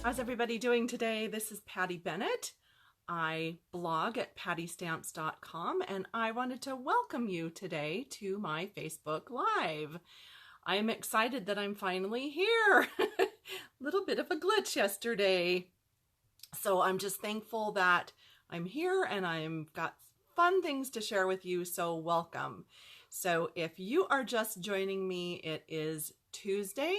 How's everybody doing today? This is Patty Bennett. I blog at pattystamps.com and I wanted to welcome you today to my Facebook Live. I am excited that I'm finally here. Little bit of a glitch yesterday. So I'm just thankful that I'm here and I've got fun things to share with you, so welcome. So if you are just joining me, it is Tuesday,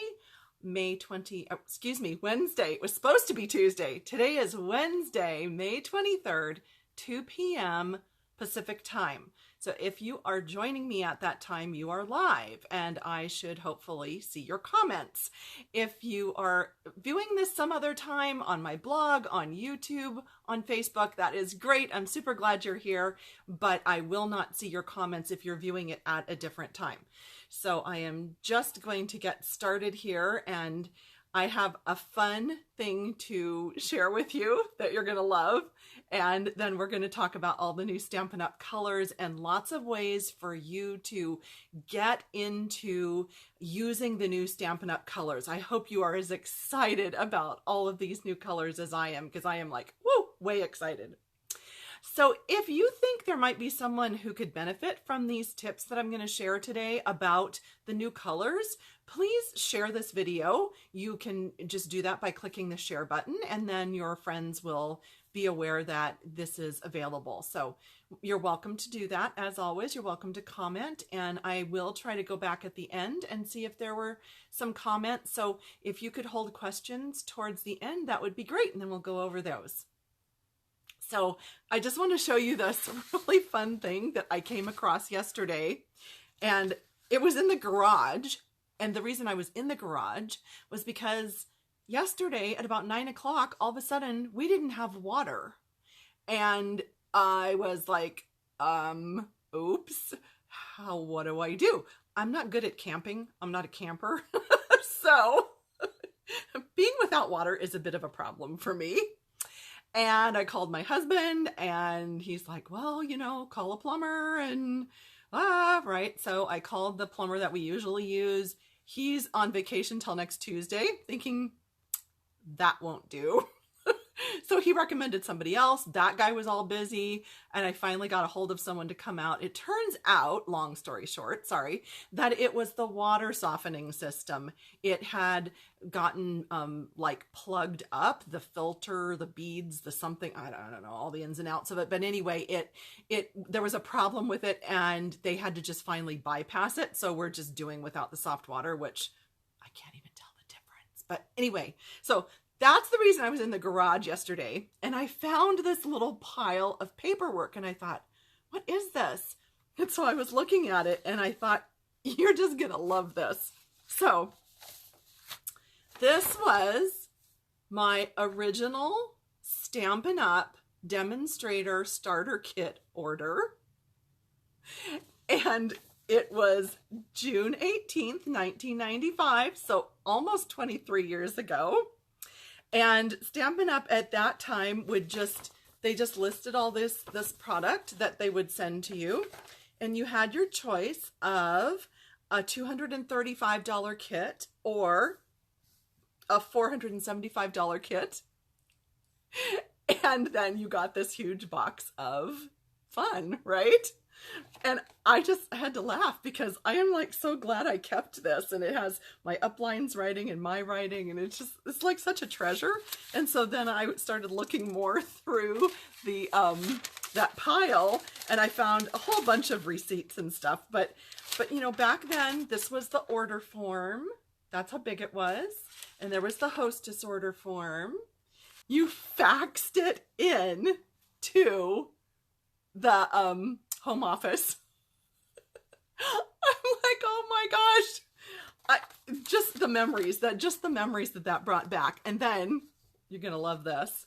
Wednesday. It was supposed to be Tuesday. Today is Wednesday, May 23rd, 2 p.m. Pacific time. So if you are joining me at that time, you are live and I should hopefully see your comments. If you are viewing this some other time on my blog, on YouTube, on Facebook, that is great. I'm super glad you're here, but I will not see your comments if you're viewing it at a different time. So I am just going to get started here, and I have a fun thing to share with you that you're going to love. And then we're going to talk about all the new Stampin' Up! Colors and lots of ways for you to get into using the new Stampin' Up! Colors. I hope you are as excited about all of these new colors as I am, because I am like, woo, way excited. So if you think there might be someone who could benefit from these tips that I'm going to share today about the new colors, please share this video. You can just do that by clicking the share button, and then your friends will be aware that this is available. So you're welcome to do that. As always, you're welcome to comment, and I will try to go back at the end and see if there were some comments. So if you could hold questions towards the end, that would be great, and then we'll go over those. So I just want to show you this really fun thing that I came across yesterday, and it was in the garage. And the reason I was in the garage was because yesterday at about 9 o'clock, all of a sudden we didn't have water. And I was like, oops, what do I do? I'm not good at camping. I'm not a camper. So being without water is a bit of a problem for me. And I called my husband and he's like, well, you know, call a plumber and right. So I called the plumber that we usually use. He's on vacation till next Tuesday, thinking that won't do. So he recommended somebody else. That guy was all busy, and I finally got a hold of someone to come out. It turns out, long story short, sorry, that it was the water softening system. It had gotten like plugged up, the filter, the beads, the something, I don't know, all the ins and outs of it. But anyway, there was a problem with it, and they had to just finally bypass it. So we're just doing without the soft water, which I can't even tell the difference. But anyway, so that's the reason I was in the garage yesterday, and I found this little pile of paperwork, and I thought, what is this? And so I was looking at it, and I thought, you're just gonna love this. So this was my original Stampin' Up! Demonstrator starter kit order, and it was June 18th, 1995, so almost 23 years ago. And Stampin' Up! At that time they just listed all this product that they would send to you. And you had your choice of a $235 kit or a $475 kit. And then you got this huge box of fun, right? And I just had to laugh because I am like so glad I kept this, and it has my uplines writing and my writing, and it's like such a treasure. And so then I started looking more through the that pile, and I found a whole bunch of receipts and stuff. But you know, back then this was the order form. That's how big it was. And there was the hostess order form. You faxed it in to the home office. I'm like, oh my gosh. Just the memories that brought back. And then you're going to love this.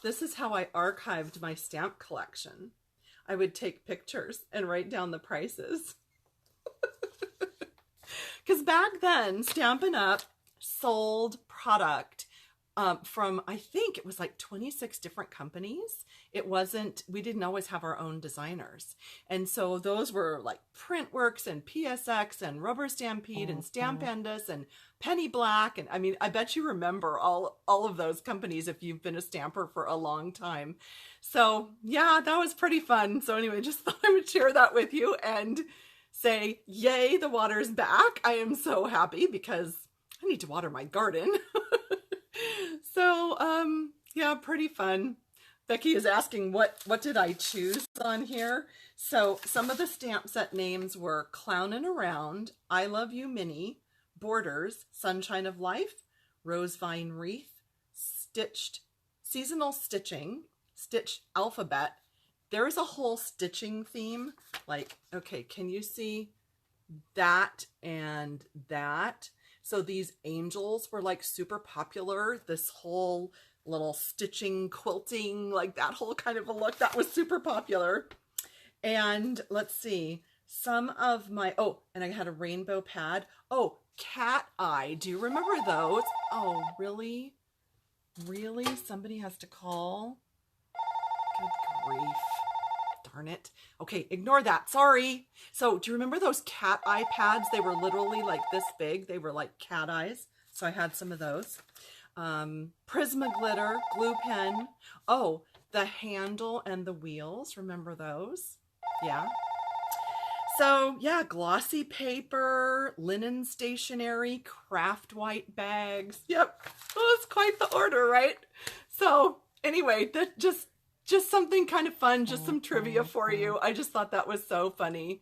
This is how I archived my stamp collection. I would take pictures and write down the prices. Because back then, Stampin' Up! Sold product from, I think it was like 26 different companies. It wasn't, we didn't always have our own designers. And so those were like Printworks and PSX and Rubber Stampede and Stampendous and Penny Black. And I mean, I bet you remember all of those companies if you've been a stamper for a long time. So yeah, that was pretty fun. So anyway, just thought I would share that with you and say, yay, the water's back. I am so happy because I need to water my garden. So, yeah, pretty fun. Becky is asking, what did I choose on here? So some of the stamp set names were Clownin' Around, I Love You Mini, Borders, Sunshine of Life, Rose Vine Wreath, Stitched, Seasonal Stitching, Stitch Alphabet. There is a whole stitching theme. Like, okay, can you see that and that? So these angels were like super popular. This whole little stitching, quilting, like that whole kind of a look, that was super popular. And let's see, some of my, oh, and I had a rainbow pad. Oh, cat eye. Do you remember those? Oh, really? Really? Somebody has to call? Good grief. Darn it. Okay, ignore that. Sorry. So do you remember those cat eye pads? They were literally like this big. They were like cat eyes. So I had some of those. Prisma glitter, glue pen. Oh, the handle and the wheels. Remember those? Yeah. So yeah, glossy paper, linen stationery, craft white bags. Yep. Oh, it's quite the order, right? So anyway, that just something kind of fun, just some trivia for you. I just thought that was so funny.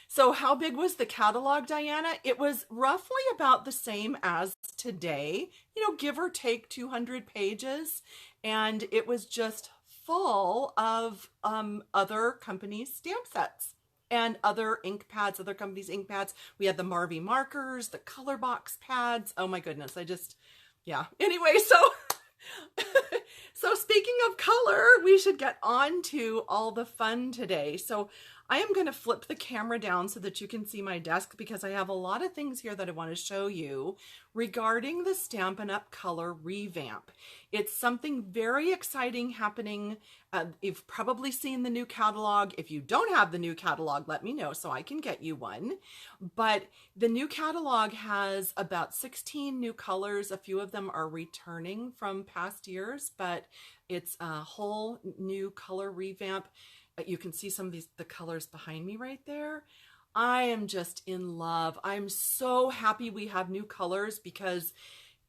So how big was the catalog, Diana? It was roughly about the same as today, you know, give or take 200 pages. And it was just full of other companies' stamp sets and other ink pads, other companies' ink pads. We had the Marvy markers, the color box pads. Oh my goodness, yeah. Anyway, so speaking of color, we should get on to all the fun today. So I am going to flip the camera down so that you can see my desk because I have a lot of things here that I want to show you regarding the Stampin' Up! Color Revamp. It's something very exciting happening. You've probably seen the new catalog. If you don't have the new catalog, let me know so I can get you one. But the new catalog has about 16 new colors. A few of them are returning from past years, but it's a whole new color revamp. You can see some of the colors behind me right there. I am just in love. I'm so happy we have new colors because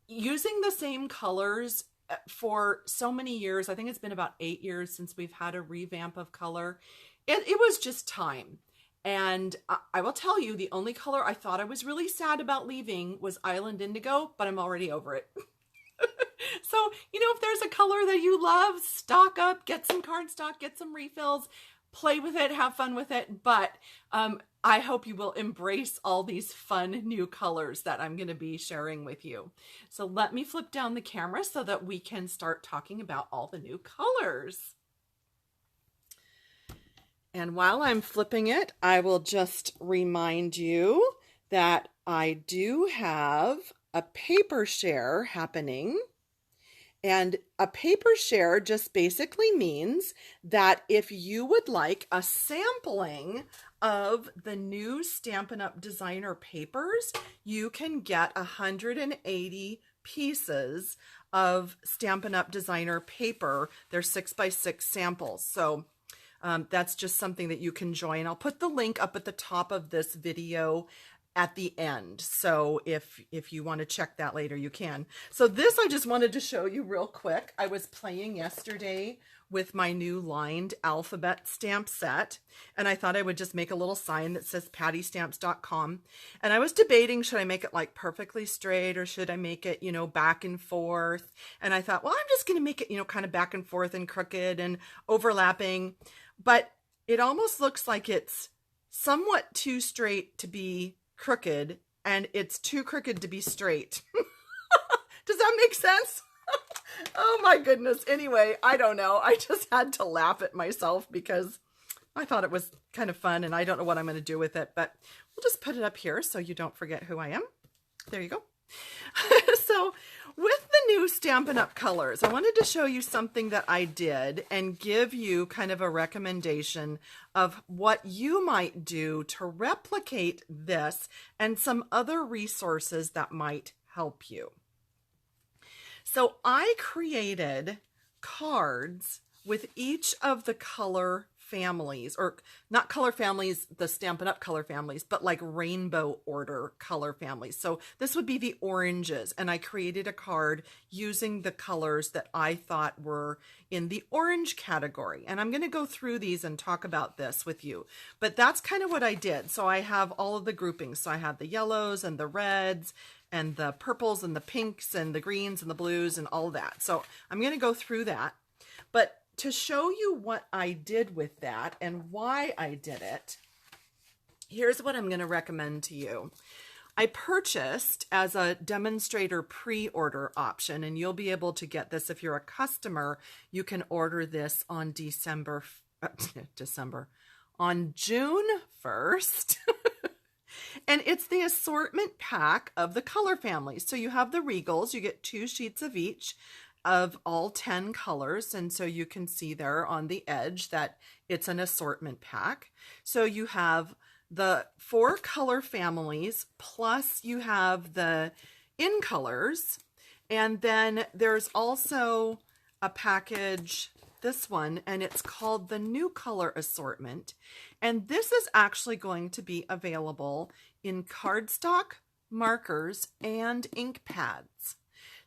using the same colors for so many years, I think it's been about 8 years since we've had a revamp of color. It was just time. And I will tell you, the only color I thought I was really sad about leaving was Island Indigo, but I'm already over it. So, you know, if there's a color that you love, stock up, get some cardstock, get some refills, play with it, have fun with it. But I hope you will embrace all these fun new colors that I'm going to be sharing with you. So let me flip down the camera so that we can start talking about all the new colors. And while I'm flipping it, I will just remind you that I do have a paper share happening. And a paper share just basically means that if you would like a sampling of the new Stampin' Up! Designer papers, you can get 180 pieces of Stampin' Up! Designer paper. They're 6x6 samples. So that's just something that you can join. I'll put the link up at the top of this video at the end. So if you want to check that later, you can. So this I just wanted to show you real quick. I was playing yesterday with my new lined alphabet stamp set, and I thought I would just make a little sign that says pattystamps.com. And I was debating, should I make it like perfectly straight or should I make it, you know, back and forth? And I thought, well, I'm just going to make it, you know, kind of back and forth and crooked and overlapping. But it almost looks like it's somewhat too straight to be crooked, and it's too crooked to be straight. Does that make sense? Oh my goodness. Anyway, I don't know. I just had to laugh at myself because I thought it was kind of fun, and I don't know what I'm going to do with it, but we'll just put it up here so you don't forget who I am. There you go. So with the new Stampin' Up! Colors, I wanted to show you something that I did and give you kind of a recommendation of what you might do to replicate this and some other resources that might help you. So I created cards with each of the color families, or not color families, the Stampin' Up! Color families, but like rainbow order color families. So this would be the oranges, and I created a card using the colors that I thought were in the orange category. And I'm going to go through these and talk about this with you, but that's kind of what I did. So I have all of the groupings. So I have the yellows and the reds and the purples and the pinks and the greens and the blues and all that. So I'm going to go through that, but to show you what I did with that and why I did it, here's what I'm going to recommend to you. I purchased as a demonstrator pre-order option, and you'll be able to get this if you're a customer. You can order this on on June 1st. And it's the assortment pack of the color families. So you have the Regals, you get 2 sheets of each of all 10 colors. And so you can see there on the edge that it's an assortment pack. So you have the 4 color families, plus you have the in colors. And then there's also a package, this one, and it's called the new color assortment. And this is actually going to be available in cardstock, markers, and ink pads.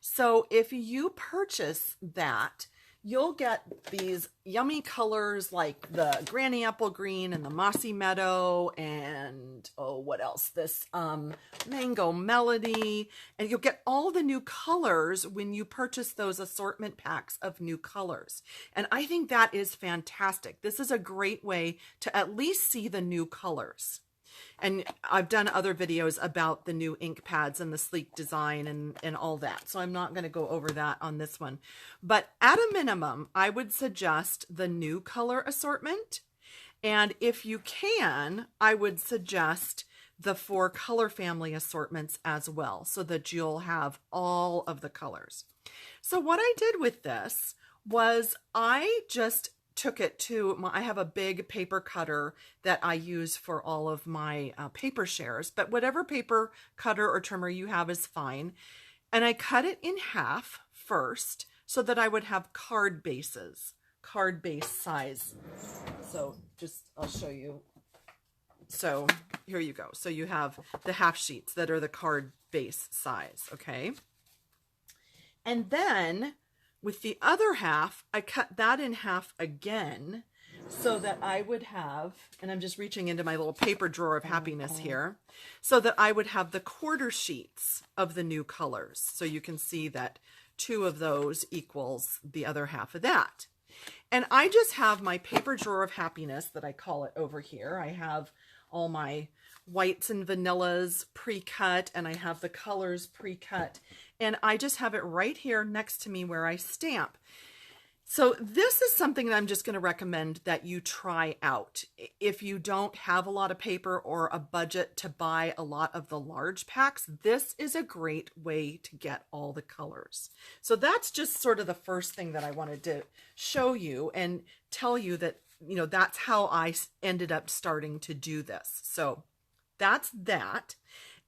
So if you purchase that, you'll get these yummy colors like the Granny Apple Green and the Mossy Meadow and, oh, what else? This Mango Melody. And you'll get all the new colors when you purchase those assortment packs of new colors. And I think that is fantastic. This is a great way to at least see the new colors. And I've done other videos about the new ink pads and the sleek design and all that. So I'm not going to go over that on this one. But at a minimum, I would suggest the new color assortment. And if you can, I would suggest the 4 color family assortments as well, so that you'll have all of the colors. So what I did with this was I just took it to I have a big paper cutter that I use for all of my paper shares, but whatever paper cutter or trimmer you have is fine. And I cut it in half first so that I would have card bases, card base size. So I'll show you. So here you go. So you have the half sheets that are the card base size. Okay. And then with the other half, I cut that in half again so that I would have, and I'm just reaching into my little paper drawer of happiness here, so that I would have the quarter sheets of the new colors. So you can see that 2 of those equals the other half of that. And I just have my paper drawer of happiness that I call it over here. I have all my whites and vanillas pre-cut, and I have the colors pre-cut, and I just have it right here next to me where I stamp. So this is something that I'm just going to recommend that you try out. If you don't have a lot of paper or a budget to buy a lot of the large packs, this is a great way to get all the colors. So that's just sort of the first thing that I wanted to show you and tell you that, you know, that's how I ended up starting to do this. So that's that.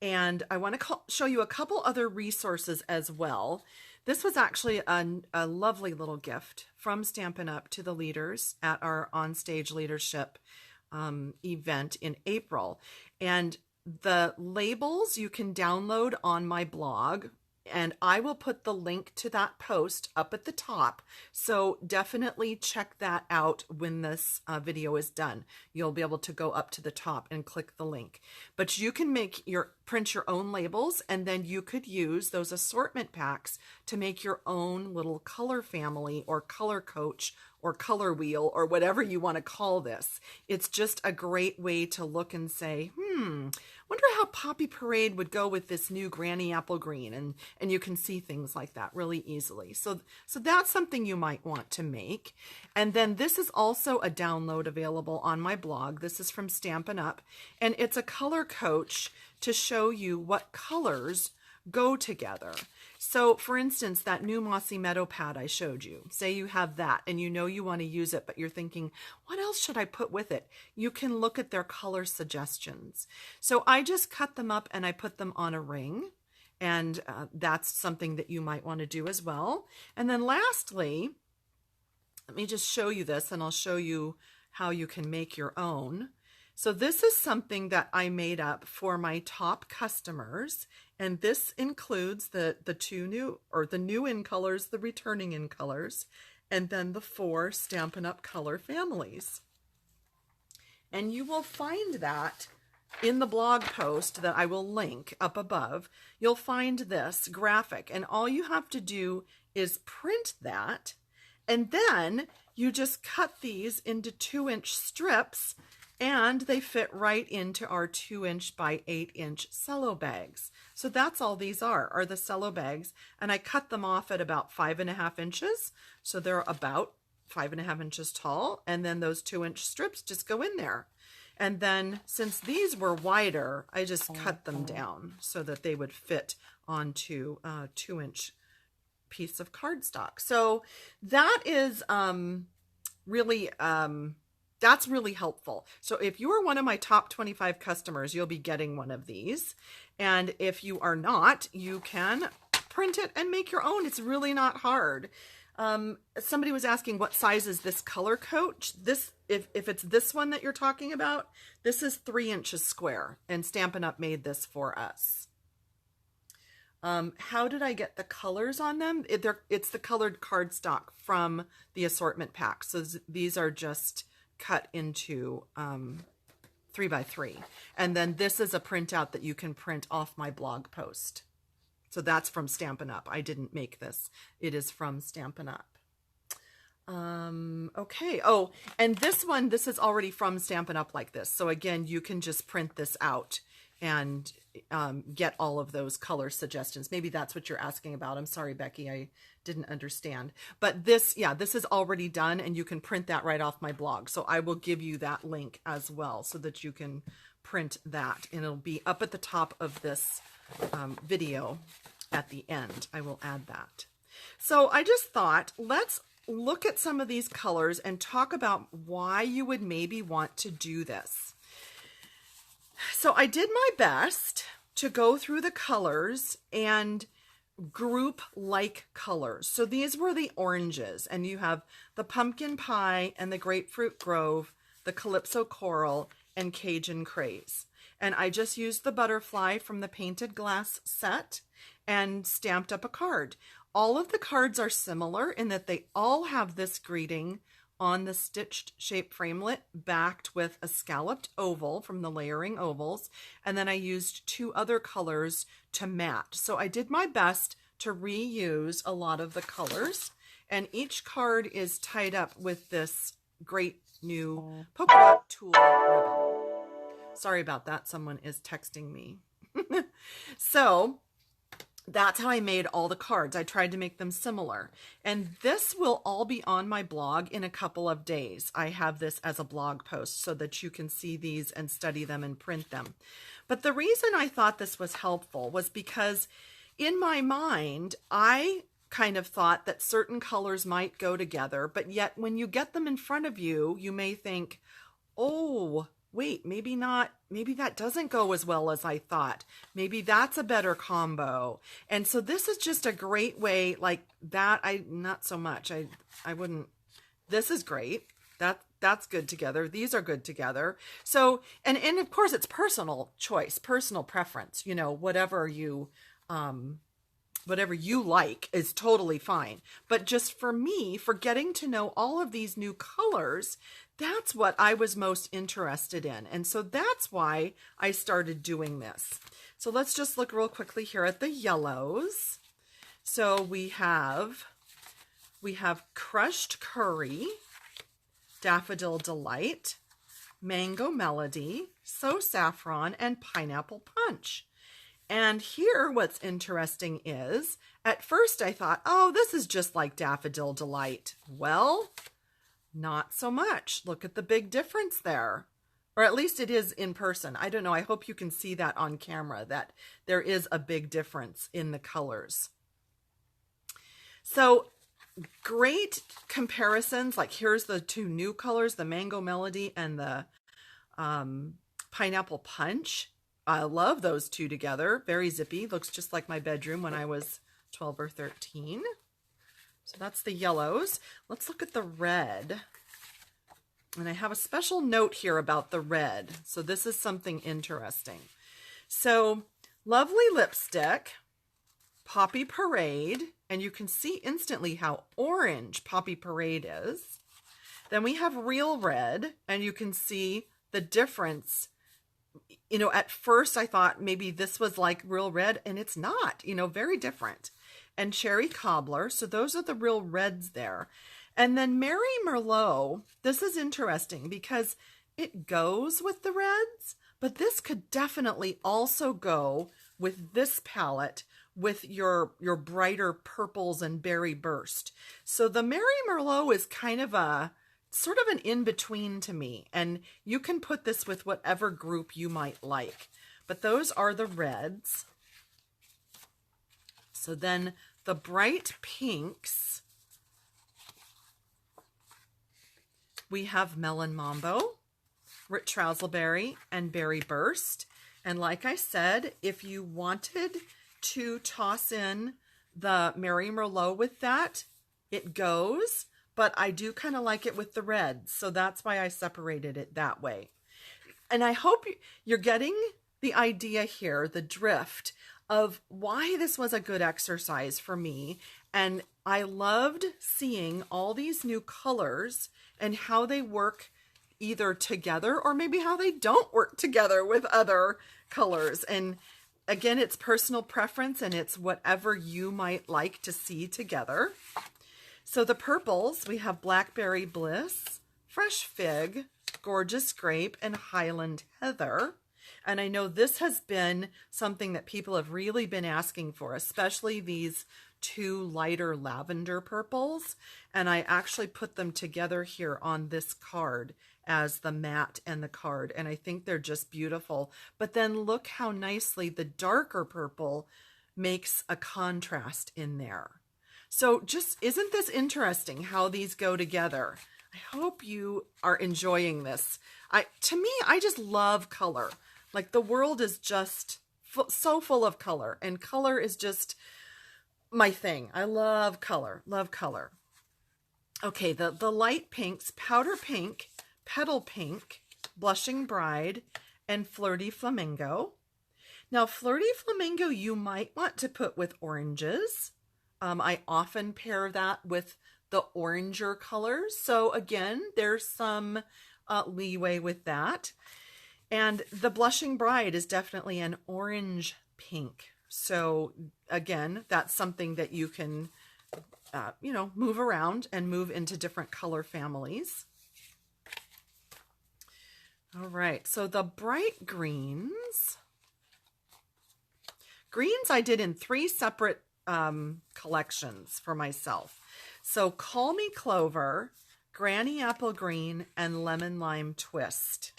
And I want to show you a couple other resources as well. This was actually a lovely little gift from Stampin' Up! To the leaders at our Onstage Leadership event in April. And the labels you can download on my blog, and I will put the link to that post up at the top. So definitely check that out when this video is done. You'll be able to go up to the top and click the link. But you can print your own labels, and then you could use those assortment packs to make your own little color family or color coach or color wheel or whatever you want to call this. It's just a great way to look and say, wonder how Poppy Parade would go with this new Granny Apple Green, and you can see things like that really easily. So that's something you might want to make. And then this is also a download available on my blog. This is from Stampin' Up, and it's a color coach to show you what colors go together. So for instance, that new Mossy Meadow pad I showed you, say you have that and you know you want to use it, but you're thinking, what else should I put with it? You can look at their color suggestions. So I just cut them up and I put them on a ring, and that's something that you might want to do as well. And then lastly, let me just show you this, and I'll show you how you can make your own. So this is something that I made up for my top customers, and this includes the two new, or the new in colors, the returning in colors, and then the 4 Stampin' Up color families. And you will find that in the blog post that I will link up above. You'll find this graphic, and all you have to do is print that, and then you just cut these into 2-inch strips, and they fit right into our 2-inch by 8-inch cello bags. So that's all these are the cello bags, and I cut them off at about 5.5 inches. So they're about 5.5 inches tall, and then those 2-inch strips just go in there. And then since these were wider, I just cut them down so that they would fit onto a 2-inch piece of cardstock. So that is really that's really helpful. So if you are one of my top 25 customers, you'll be getting one of these. And if you are not, you can print it and make your own. It's really not hard. Somebody was asking, what size is this color coat? This, if it's this one that you're talking about, this is 3 inches square, and Stampin' Up made this for us. How did I get the colors on them? It's the colored cardstock from the assortment pack. So these are just cut into 3x3. And then this is a printout that you can print off my blog post. So that's from Stampin' Up. I didn't make this. It is from Stampin' Up. Okay. Oh, and this one, this is already from Stampin' Up like this. So again, you can just print this out and get all of those color suggestions. Maybe that's what you're asking about. I'm sorry, Becky, I didn't understand. But this, yeah, this is already done, and you can print that right off my blog. So I will give you that link as well so that you can print that, and it'll be up at the top of this video at the end. I will add that. So I just thought, let's look at some of these colors and talk about why you would maybe want to do this. So I did my best to go through the colors and group like colors. So these were the oranges, and you have the pumpkin pie and the grapefruit grove, the calypso coral, and Cajun craze. And I just used the butterfly from the painted glass set and stamped up a card. All of the cards are similar in that they all have this greeting on the stitched shape framelit, backed with a scalloped oval from the layering ovals. And then I used 2 other colors to match. So I did my best to reuse a lot of the colors. And each card is tied up with this great new polka dot tulle ribbon. Sorry about that. Someone is texting me. So that's how I made all the cards. I tried to make them similar. And this will all be on my blog in a couple of days. I have this as a blog post so that you can see these and study them and print them. But the reason I thought this was helpful was because in my mind, I kind of thought that certain colors might go together, but yet when you get them in front of you, you may think, oh, wait, maybe not, maybe that doesn't go as well as I thought. Maybe that's a better combo. And so this is just a great way, like that, not so much. I wouldn't, this is great. That's good together. These are good together. So, and of course it's personal choice, personal preference, you know, whatever you like is totally fine. But just for me, for getting to know all of these new colors, that's what I was most interested in. And so that's why I started doing this. So let's just look real quickly here at the yellows. So we have Crushed Curry, Daffodil Delight, Mango Melody, So Saffron, and Pineapple Punch. And here what's interesting is, at first I thought, oh, this is just like Daffodil Delight. Well, not so much. Look at the big difference there. or at least it is in person. I don't know. I hope you can see that on camera, that there is a big difference in the colors. So great comparisons. Like here's the two new colors, the Mango Melody and the Pineapple Punch. I love those two together. Very zippy. Looks just like my bedroom when I was 12 or 13. So that's the yellows. Let's look at the red. And I have a special note here about the red. So this is something interesting. So lovely lipstick, Poppy Parade, and you can see instantly how orange Poppy Parade is. Then we have Real Red, and you can see the difference. You know, at first I thought maybe this was like Real Red, and it's not, you know, very different. And Cherry Cobbler, so those are the real reds there. And then Mary Merlot, this is interesting because it goes with the reds, but this could definitely also go with this palette with your brighter purples and Berry Burst. So the Mary Merlot is kind of a sort of an in-between to me, and you can put this with whatever group you might like. But those are the reds. So then the bright pinks, we have Melon Mambo, Rich Razzleberry, and Berry Burst. And like I said, if you wanted to toss in the Mary Merlot with that, it goes, but I do kind of like it with the reds. So that's why I separated it that way. And I hope you're getting the idea here, the drift of why this was a good exercise for me. And I loved seeing all these new colors and how they work either together or maybe how they don't work together with other colors. And again, it's personal preference and it's whatever you might like to see together. So the purples, we have Blackberry Bliss, Fresh Fig, Gorgeous Grape, and Highland Heather. And I know this has been something that people have really been asking for, especially these two lighter lavender purples. And I actually put them together here on this card as the matte and the card. And I think they're just beautiful. But then look how nicely the darker purple makes a contrast in there. So just, isn't this interesting how these go together? I hope you are enjoying this. To me, I just love color. Like the world is just so full of color, and color is just my thing. I love color, love color. Okay, the light pinks, Powder Pink, Petal Pink, Blushing Bride, and Flirty Flamingo. Now, Flirty Flamingo you might want to put with oranges. I often pair that with the oranger colors. So again, there's some leeway with that. And the Blushing Bride is definitely an orange pink. So again, that's something that you can, move around and move into different color families. All right, so the bright greens. Greens I did in 3 separate collections for myself. So Call Me Clover, Granny Apple Green, and Lemon Lime Twist.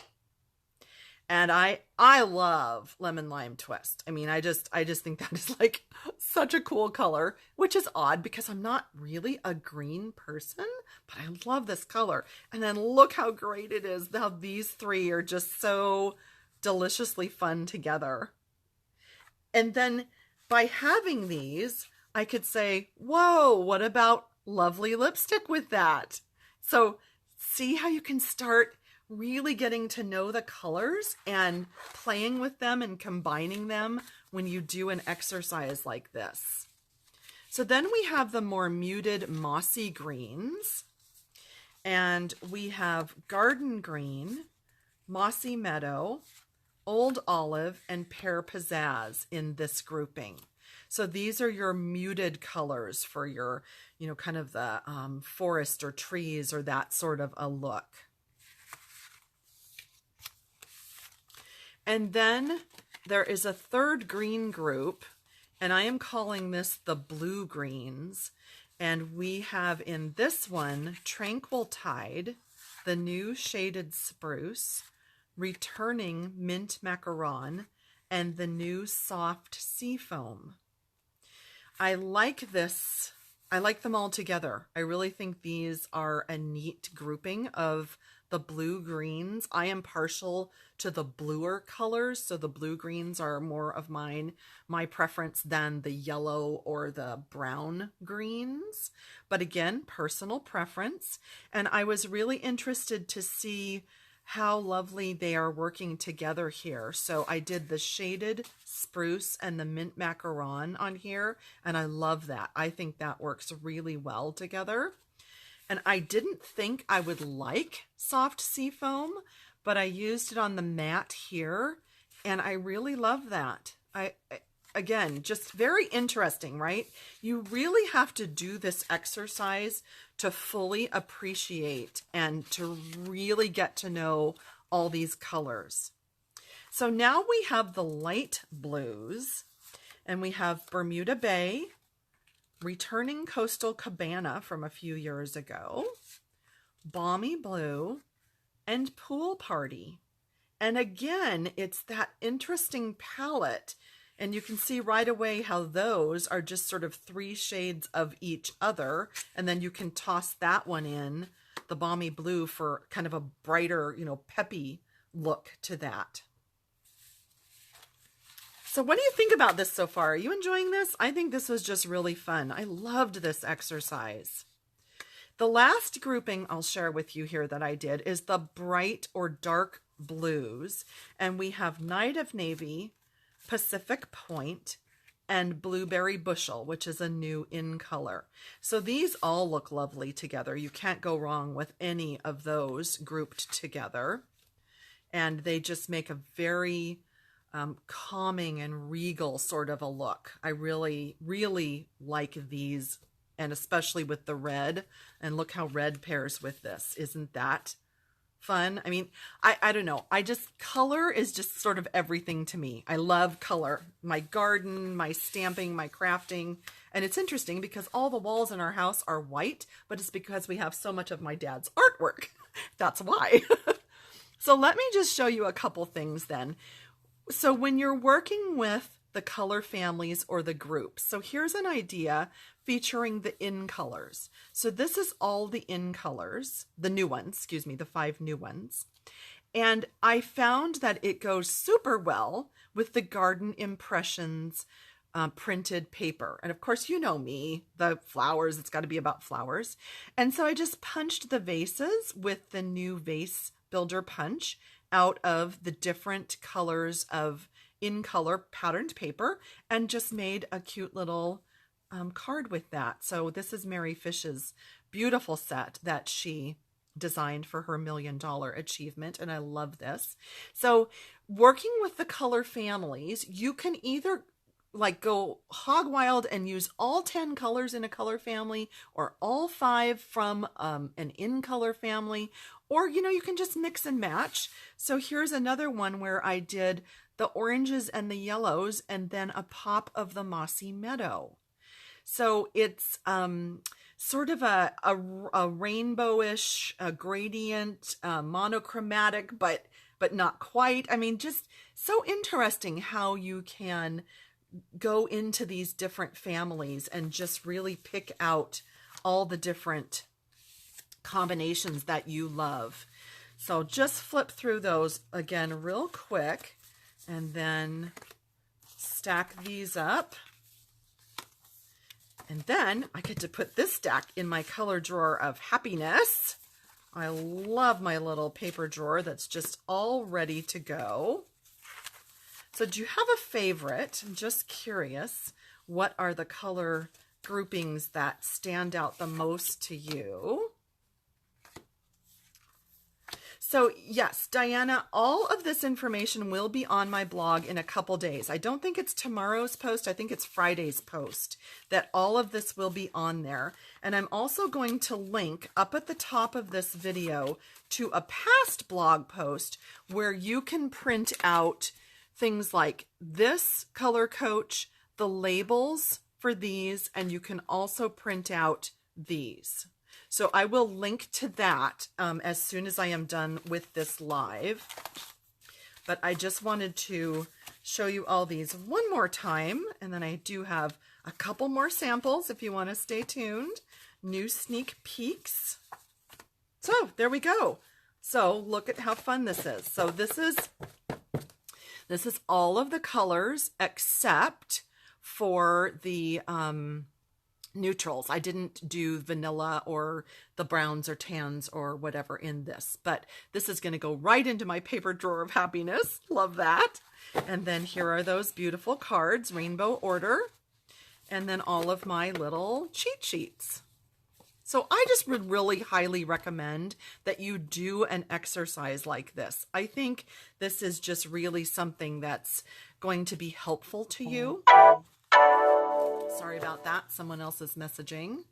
And I love Lemon Lime Twist. I mean, I just think that is like such a cool color, which is odd because I'm not really a green person, but I love this color. And then look how great it is. How these 3 are just so deliciously fun together. And then by having these, I could say, whoa, what about lovely lipstick with that? So see how you can start really getting to know the colors and playing with them and combining them when you do an exercise like this. So then we have the more muted mossy greens, and we have Garden Green, Mossy Meadow, Old Olive, and Pear Pizzazz in this grouping. So these are your muted colors for your, kind of the forest or trees or that sort of a look. And then there is a third green group, and I am calling this the blue greens. And we have in this one, Tranquil Tide, the new Shaded Spruce, Returning Mint Macaron, and the new Soft Sea Foam. I like this. I like them all together. I really think these are a neat grouping of the blue greens. I am partial to the bluer colors, so the blue greens are more of my preference than the yellow or the brown greens. But again, personal preference. And I was really interested to see how lovely they are working together here. So I did the shaded spruce and the mint macaron on here, and I love that. I think that works really well together. And I didn't think I would like Soft Sea Foam, but I used it on the mat here, and I really love that. Again, just very interesting, right? You really have to do this exercise to fully appreciate and to really get to know all these colors. So now we have the light blues, and we have Bermuda Bay, Returning Coastal Cabana from a few years ago, Balmy Blue, and Pool Party. And again, it's that interesting palette. And you can see right away how those are just sort of 3 shades of each other. And then you can toss that one in, the Balmy Blue, for kind of a brighter, peppy look to that. So what do you think about this so far? Are you enjoying this? I think this was just really fun. I loved this exercise. The last grouping I'll share with you here that I did is the bright or dark blues. And we have Night of Navy, Pacific Point, and Blueberry Bushel, which is a new in color. So these all look lovely together. You can't go wrong with any of those grouped together. And they just make a very calming and regal sort of a look. I really, really like these, and especially with the red. And look how red pairs with this. Isn't that fun? I mean, I don't know. Color is just sort of everything to me. I love color. My garden, my stamping, my crafting. And it's interesting because all the walls in our house are white, but it's because we have so much of my dad's artwork. That's why. So let me just show you a couple things then. So when you're working with the color families or the groups, so here's an idea featuring the in colors. So this is all the in colors, the new ones, the 5 new ones. And I found that it goes super well with the Garden Impressions printed paper. And of course, you know me, the flowers, it's got to be about flowers. And so I just punched the vases with the new Vase Builder Punch out of the different colors of in color patterned paper, and just made a cute little card with that. So this is Mary Fish's beautiful set that she designed for her $1 million achievement, and I love this. So working with the color families, you can either go hog wild and use all 10 colors in a color family, or all 5 from an in color family, or you can just mix and match. So here's another one where I did the oranges and the yellows, and then a pop of the mossy meadow. So it's sort of a rainbowish, a gradient, monochromatic, but not quite. I mean, just so interesting how you can go into these different families and just really pick out all the different combinations that you love. So just flip through those again real quick, and then stack these up. And then I get to put this stack in my color drawer of happiness. I love my little paper drawer that's just all ready to go. So do you have a favorite? I'm just curious, what are the color groupings that stand out the most to you? So yes, Diana, all of this information will be on my blog in a couple days. I don't think it's tomorrow's post. I think it's Friday's post that all of this will be on there. And I'm also going to link up at the top of this video to a past blog post where you can print out things like this color coach, the labels for these, and you can also print out these. So I will link to that as soon as I am done with this live. but I just wanted to show you all these one more time. And then I do have a couple more samples if you want to stay tuned. New sneak peeks. So there we go. So look at how fun this is. So this is all of the colors except for the neutrals. I didn't do vanilla or the browns or tans or whatever in this, but this is going to go right into my paper drawer of happiness. Love that. And then here are those beautiful cards, rainbow order, and then all of my little cheat sheets. So I just would really highly recommend that you do an exercise like this. I think this is just really something that's going to be helpful to you. Sorry about that. Someone else is messaging.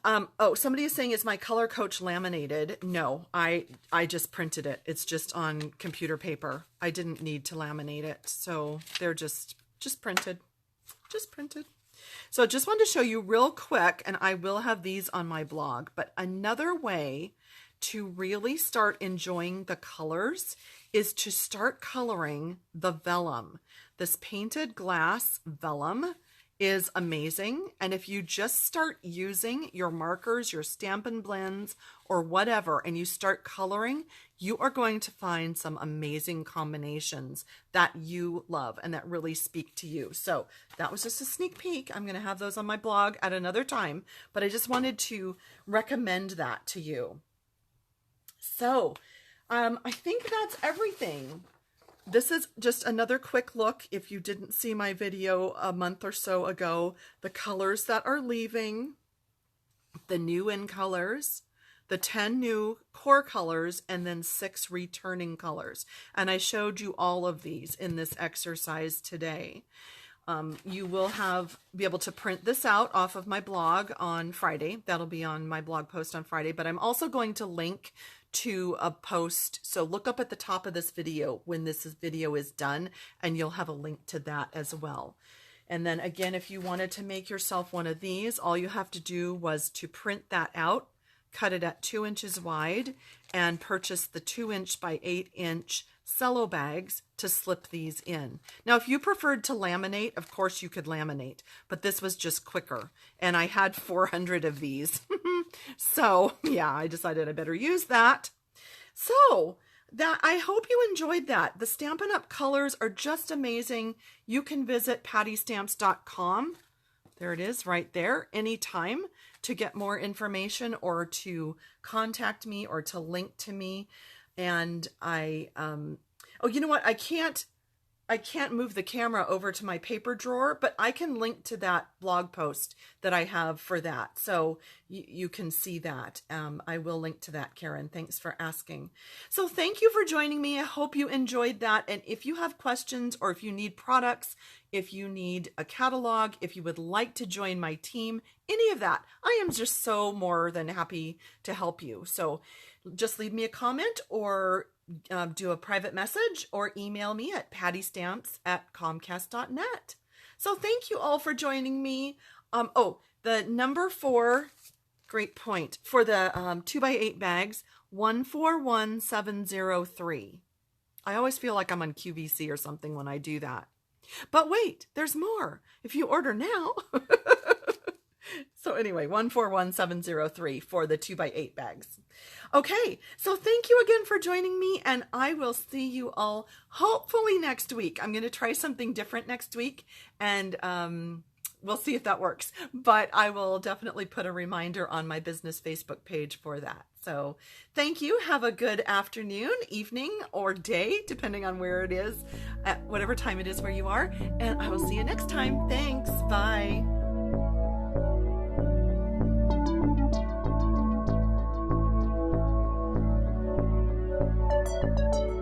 Oh, somebody is saying, is my color coach laminated? No, I just printed it. It's just on computer paper. I didn't need to laminate it. So they're just printed. Just printed. So just wanted to show you real quick, and I will have these on my blog, but another way to really start enjoying the colors is to start coloring the vellum. This painted glass vellum is amazing, and if you just start using your markers, your Stampin' Blends, or whatever, and you start coloring, you are going to find some amazing combinations that you love and that really speak to you. So that was just a sneak peek. I'm going to have those on my blog at another time, but I just wanted to recommend that to you. So I think that's everything. This is just another quick look, if you didn't see my video a month or so ago, the colors that are leaving, the new in colors, the 10 new core colors, and then 6 returning colors. And I showed you all of these in this exercise today. You will be able to print this out off of my blog on Friday. That'll be on my blog post on Friday, but I'm also going to link to a post. So look up at the top of this video when this video is done, and you'll have a link to that as well. And then again, if you wanted to make yourself one of these, all you have to do was to print that out, cut it at 2 inches wide, and purchase the 2-inch by 8-inch cello bags to slip these in. Now, if you preferred to laminate, of course you could laminate, but this was just quicker. And I had 400 of these. So yeah, I decided I better use that. So I hope you enjoyed that. The Stampin' Up! Colors are just amazing. You can visit pattystamps.com. There it is right there anytime to get more information or to contact me or to link to me. And oh, you know what? I can't move the camera over to my paper drawer, but I can link to that blog post that I have for that. So you can see that. I will link to that, Karen. Thanks for asking. So thank you for joining me. I hope you enjoyed that. And if you have questions or if you need products, if you need a catalog, if you would like to join my team, any of that, I am just so more than happy to help you. So just leave me a comment or do a private message or email me at pattystamps@comcast.net. So thank you all for joining me. Oh, the number 4, great point, for the 2x8 bags, 141703. I always feel like I'm on QVC or something when I do that. But wait, there's more. If you order now. So anyway, 141703 for the 2x8 bags. Okay, so thank you again for joining me, and I will see you all hopefully next week. I'm going to try something different next week, and we'll see if that works. But I will definitely put a reminder on my business Facebook page for that. So thank you. Have a good afternoon, evening, or day, depending on where it is, at whatever time it is where you are. And I will see you next time. Thanks. Bye. Thank you.